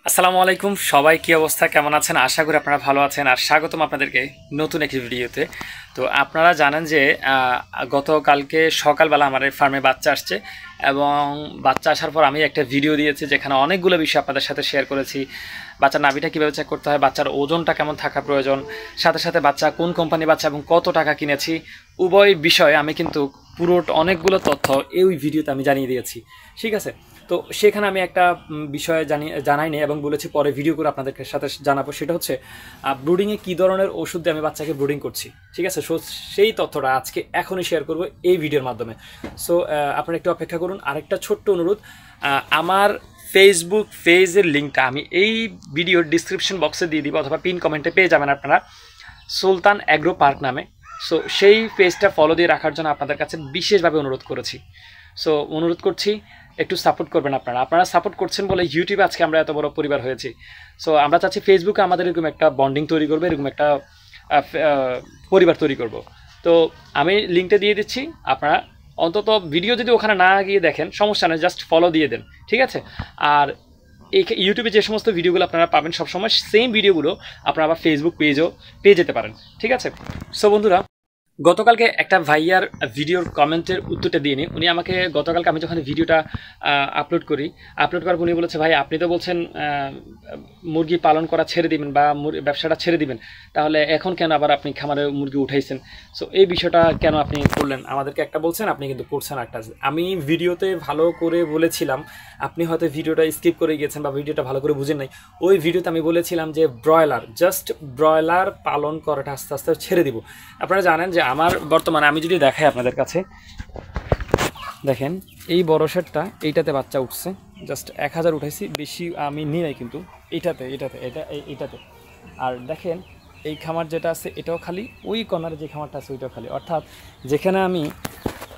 আসসালামু আলাইকুম সবাই, কি অবস্থা, কেমন আছেন? আশা করি আপনারা ভালো আছেন আর স্বাগতম আপনাদেরকে নতুন একটি ভিডিওতে। তো আপনারা জানেন যে গতকালকে সকালবেলা আমার ফার্মে বাচ্চা আসছে এবং বাচ্চা আসার পর আমি একটা ভিডিও দিয়েছি যেখানে অনেকগুলো বিষয় আপনাদের সাথে শেয়ার করেছি। বাচ্চার নাভিটা কীভাবে চেক করতে হয়, বাচ্চার ওজনটা কেমন থাকা প্রয়োজন, সাথে সাথে বাচ্চা কোন কোম্পানি বাচ্চা এবং কত টাকা কিনেছি, উভয় বিষয়ে আমি কিন্তু পুরো অনেকগুলো তথ্য এই ভিডিওতে আমি জানিয়ে দিয়েছি। ঠিক আছে, তো সেখানে আমি একটা বিষয় জানাইনি এবং বলেছি পরে ভিডিও করে আপনাদের সাথে জানাবো। সেটা হচ্ছে ব্রুডিংয়ে কী ধরনের ওষুধ দিয়ে আমি বাচ্চাকে ব্রুডিং করছি। ঠিক আছে, সো সেই তথ্যটা আজকে এখনই শেয়ার করব এই ভিডিওর মাধ্যমে। সো আপনারা একটু অপেক্ষা করুন। আরেকটা ছোট্ট অনুরোধ, আমার ফেসবুক পেজের লিঙ্কটা আমি এই ভিডিওর ডিসক্রিপশন বক্সে দিয়ে দিব অথবা পিন কমেন্টে পেয়ে যাবেন আপনারা, সুলতান অ্যাগ্রো পার্ক নামে। সো সেই পেজটা ফলো দিয়ে রাখার জন্য আপনাদের কাছে বিশেষভাবে অনুরোধ করেছি। সো অনুরোধ করছি একটু সাপোর্ট করবেন। আপনারা সাপোর্ট করছেন বলে ইউটিউবে আজকে আমরা এত বড় পরিবার হয়েছি। সো আমরা চাচ্ছি ফেসবুকে আমাদের এরকম একটা বন্ডিং তৈরি করবো, এরকম একটা পরিবার তৈরি করব। তো আমি লিঙ্কটা দিয়ে দিচ্ছি, আপনারা অন্তত ভিডিও যদি ওখানে না গিয়ে দেখেন সমস্যা নেই, জাস্ট ফলো দিয়ে দেন। ঠিক আছে, আর এই ইউটিউবে যে সমস্ত ভিডিওগুলো আপনারা পাবেন সবসময় সেম ভিডিওগুলো আপনারা আবার ফেসবুক পেজও পেয়ে যেতে পারেন। ঠিক আছে, সো বন্ধুরা, গতকালকে একটা ভাইয়ার ভিডিওর কমেন্টের উত্তরটা দিয়ে নিই। উনি আমাকে গতকালকে আমি যখন ভিডিওটা আপলোড করার উনি বলেছে, ভাই আপনি তো বলছেন মুরগি পালন করা ছেড়ে দিবেন বা ব্যবসাটা ছেড়ে দিবেন, তাহলে এখন কেন আবার আপনি খামারে মুরগি উঠাইছেন? সো এই বিষয়টা কেন আপনি করলেন? আমাদেরকে একটা বলছেন, আপনি কিন্তু করছেন একটা। আমি ভিডিওতে ভালো করে বলেছিলাম, আপনি হয়তো ভিডিওটা স্কিপ করে গিয়েছেন বা ভিডিওটা ভালো করে বুঝেন নাই। ওই ভিডিওতে আমি বলেছিলাম যে ব্রয়লার পালন করাটা আস্তে আস্তে ছেড়ে দিব। আপনারা জানেন যে আমার বর্তমানে আমি যদি দেখাই আপনাদের কাছে, দেখেন এই বড় সেটটা, এইটাতে বাচ্চা উঠছে, জাস্ট 1000 উঠাইছি, বেশি আমি নিই নাই কিন্তু এইটাতে। আর দেখেন এই খামার যেটা আছে এটাও খালি, ওই কর্নারে যে খামারটা আছে ওইটাও খালি। অর্থাৎ যেখানে আমি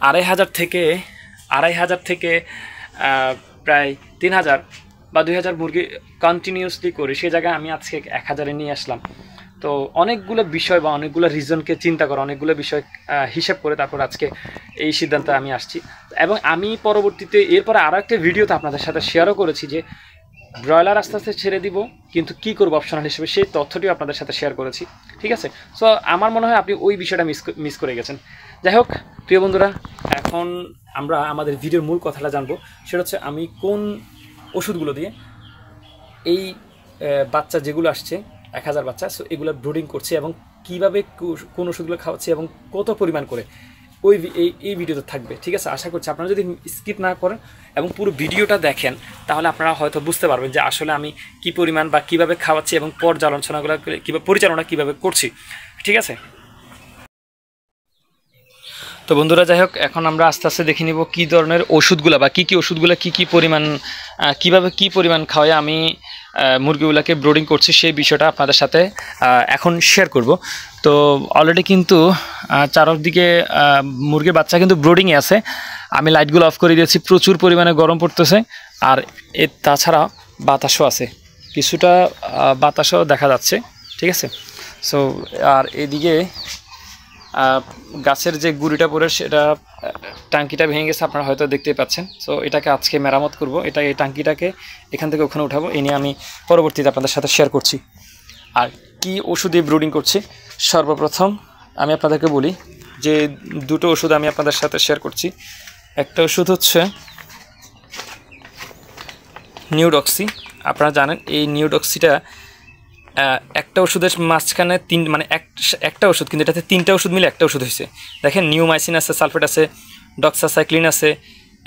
2500 থেকে প্রায় 3000 বা 2000 মুরগি কন্টিনিউসলি করি, সেই জায়গায় আমি আজকে 1000-এ নিয়ে আসলাম। তো অনেকগুলো বিষয় বা অনেকগুলো রিজনকে চিন্তা করে, অনেকগুলো বিষয় হিসাব করে তারপর আজকে এই সিদ্ধান্তে আমি আসছি। এবং আমি পরবর্তীতে এরপরে আরও একটা ভিডিওতে আপনাদের সাথে শেয়ারও করেছি যে ব্রয়লার আস্তে আস্তে ছেড়ে দিব, কিন্তু কী করবো অপশনাল হিসেবে, সেই তথ্যটিও আপনাদের সাথে শেয়ার করেছি। ঠিক আছে, সো আমার মনে হয় আপনি ওই বিষয়টা মিস করে গেছেন। যাই হোক প্রিয় বন্ধুরা, এখন আমরা আমাদের ভিডিওর মূল কথাটা জানবো। সেটা হচ্ছে আমি কোন ওষুধগুলো দিয়ে এই বাচ্চা যেগুলো আসছে 1000 বাচ্চা, সো এগুলো ব্রুডিং করছে এবং কীভাবে কোন ওষুধগুলো খাওয়াচ্ছে এবং কত পরিমাণ করে এই ভিডিওতে থাকবে। ঠিক আছে, আশা করছি আপনারা যদি স্কিপ না করেন এবং পুরো ভিডিওটা দেখেন তাহলে আপনারা হয়তো বুঝতে পারবেন যে আসলে আমি কী পরিমাণ বা কীভাবে খাওয়াচ্ছি এবং পর্যালোচনাগুলো পরিচালনা কীভাবে করছি। ঠিক আছে, তো বন্ধুরা যাই হোক, এখন আমরা আস্তে আস্তে দেখে নিব কী ধরনের ওষুধগুলো বা কী ওষুধগুলো কী পরিমাণ কীভাবে কী পরিমাণ খাওয়াই আমি মুরগিগুলোকে ব্রুডিং করছি, সেই বিষয়টা আপনাদের সাথে এখন শেয়ার করব। তো অলরেডি কিন্তু চারদিকে মুরগির বাচ্চা কিন্তু ব্রুডিংয়ে আছে। আমি লাইটগুলো অফ করে দিয়েছি, প্রচুর পরিমাণে গরম পড়তেছে। আর তাছাড়া বাতাসও আছে, কিছুটা বাতাসও দেখা যাচ্ছে। ঠিক আছে, সো আর এদিকে গাছের যে গুঁড়িটা পড়ে সেটা টাঙ্কিটা ভেঙে গেছে, আপনারা হয়তো দেখতেই পাচ্ছেন। সো এটাকে আজকে মেরামত করব, এই টাঙ্কিটাকে এখান থেকে ওখানে উঠাবো। এ নিয়ে আমি পরবর্তীতে আপনাদের সাথে শেয়ার করছি। আর কি ওষুধ দিয়ে ব্রুডিং করছি, সর্বপ্রথম আমি আপনাদেরকে বলি যে দুটো ওষুধ আমি আপনাদের সাথে শেয়ার করছি। একটা ওষুধ হচ্ছে নিউডক্সি। আপনারা জানেন এই নিউডক্সিটা একটা ওষুধের মাঝখানে একটা ওষুধ, কিন্তু এটাতে 3টা ওষুধ মিলে একটা ওষুধ হয়েছে। দেখেন নিউমাইসিন আছে, সালফেট আছে, ডক্সাসাইক্লিন আছে,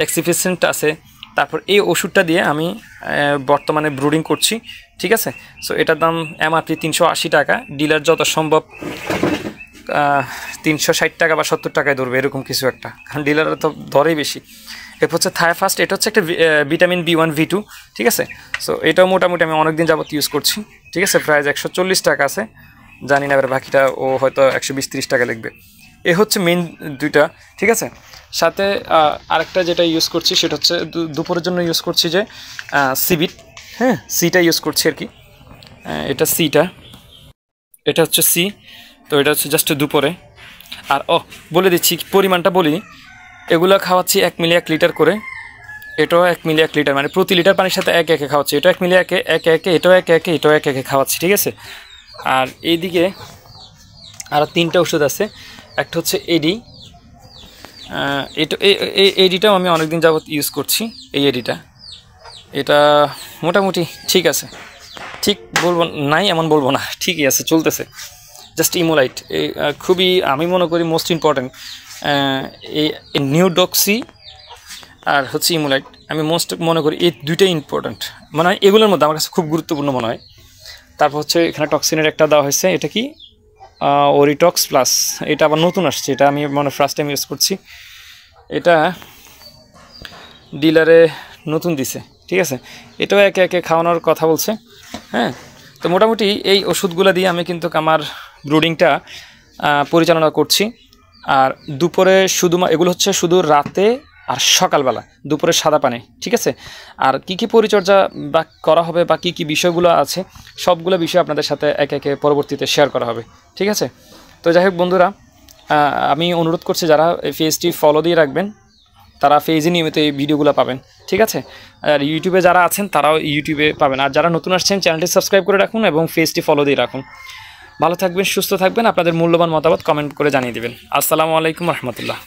এক্সিফিসেন্ট আছে। তারপর এই ওষুধটা দিয়ে আমি বর্তমানে ব্রুডিং করছি। ঠিক আছে, সো এটার দাম এমআরপি 380 টাকা, ডিলার যত সম্ভব 360 টাকা বা 70 টাকায় ধরবে, এরকম কিছু একটা, কারণ ডিলাররা তো ধরেই বেশি। এরপর হচ্ছে থায়াফাস্ট, এটা হচ্ছে একটা ভিটামিন B1 V2। ঠিক আছে, সো এটাও মোটামুটি আমি অনেক দিন যাবত ইউজ করছি। ঠিক আছে, প্রাইস 140 টাকা আছে, জানি না এবার বাকিটা ও হয়তো 120-30 টাকা লিখবে। এ হচ্ছে মেইন দুইটা। ঠিক আছে, সাথে আরেকটা যেটা ইউজ করছি সেটা হচ্ছে দুপুরের জন্য ইউজ করছি যে সিবিট। হ্যাঁ, সিটা ইউজ করছি আর কি, এটা সিটা, এটা হচ্ছে সি। তো এটা হচ্ছে জাস্ট দুপুরে। আর বলে দিচ্ছি পরিমাণটা বলি, এগুলো খাওয়াচ্ছি 1 মিলি 1 লিটার করে। এটাও 1 মিলি 1 লিটার, মানে প্রতি লিটার পানির সাথে এক একে খাওয়াচ্ছি। এটা 1 মিলি একে এটাও একে এটাও এক একে খাওয়াচ্ছি, ঠিক আছে। আর এইদিকে আরও 3টা ওষুধ আছে। একটা হচ্ছে এডি, এডিটাও আমি অনেকদিন যাবত ইউজ করছি। এই এডিটা, এটা মোটামুটি ঠিক আছে, ঠিক বলবো নাই এমন বলবো না, ঠিকই আছে, চলতেছে। জাস্ট ইমোলাইট এই খুবই আমি মনে করি মোস্ট ইম্পর্ট্যান্ট। এই নিউডক্সি আর হচ্ছে ইমোলাইট আমি মোস্ট মনে করি এই দুইটাই ইম্পর্ট্যান্ট, মানে এগুলোর মধ্যে আমার কাছে খুব গুরুত্বপূর্ণ মনে হয়। তারপর হচ্ছে এখানে টক্সিনের একটা দেওয়া হয়েছে, এটা কি ওরিটক্স প্লাস, এটা আবার নতুন আসছে, এটা আমি মানে ফার্স্ট টাইম ইউজ করছি। এটা ডিলারে নতুন দিছে, ঠিক আছে। এটাও একে একে খাওয়ানোর কথা বলছে। হ্যাঁ, তো মোটামুটি এই ওষুধগুলো দিয়ে আমি কিন্তু আমার ব্রুডিংটা পরিচালনা করছি। আর দুপুরে এগুলো হচ্ছে শুধু রাতে আর সকালবেলা, দুপুরে সাদা পানি, ঠিক আছে। আর কি কি পরিচর্যা বা করা হবে বা কি কি বিষয়গুলো আছে সবগুলো বিষয় আপনাদের সাথে একে একে পরবর্তীতে শেয়ার করা হবে, ঠিক আছে। তো যাই হোক বন্ধুরা, আমি অনুরোধ করছি যারা এই পেজটি ফলো দিয়ে রাখবেন, তারা পেজে নিয়মিত এই ভিডিওগুলো পাবেন, ঠিক আছে। আর ইউটিউবে যারা আছেন তারাও ইউটিউবে পাবেন। আর যারা নতুন আসছেন চ্যানেলটি সাবস্ক্রাইব করে রাখুন এবং পেজটি ফলো দিয়ে রাখুন। ভালো থাকবেন, সুস্থ থাকবেন, আপনাদের মূল্যবান মতামত কমেন্ট করে জানিয়ে দেবেন। আসসালামু আলাইকুম রহমতুল্লাহ।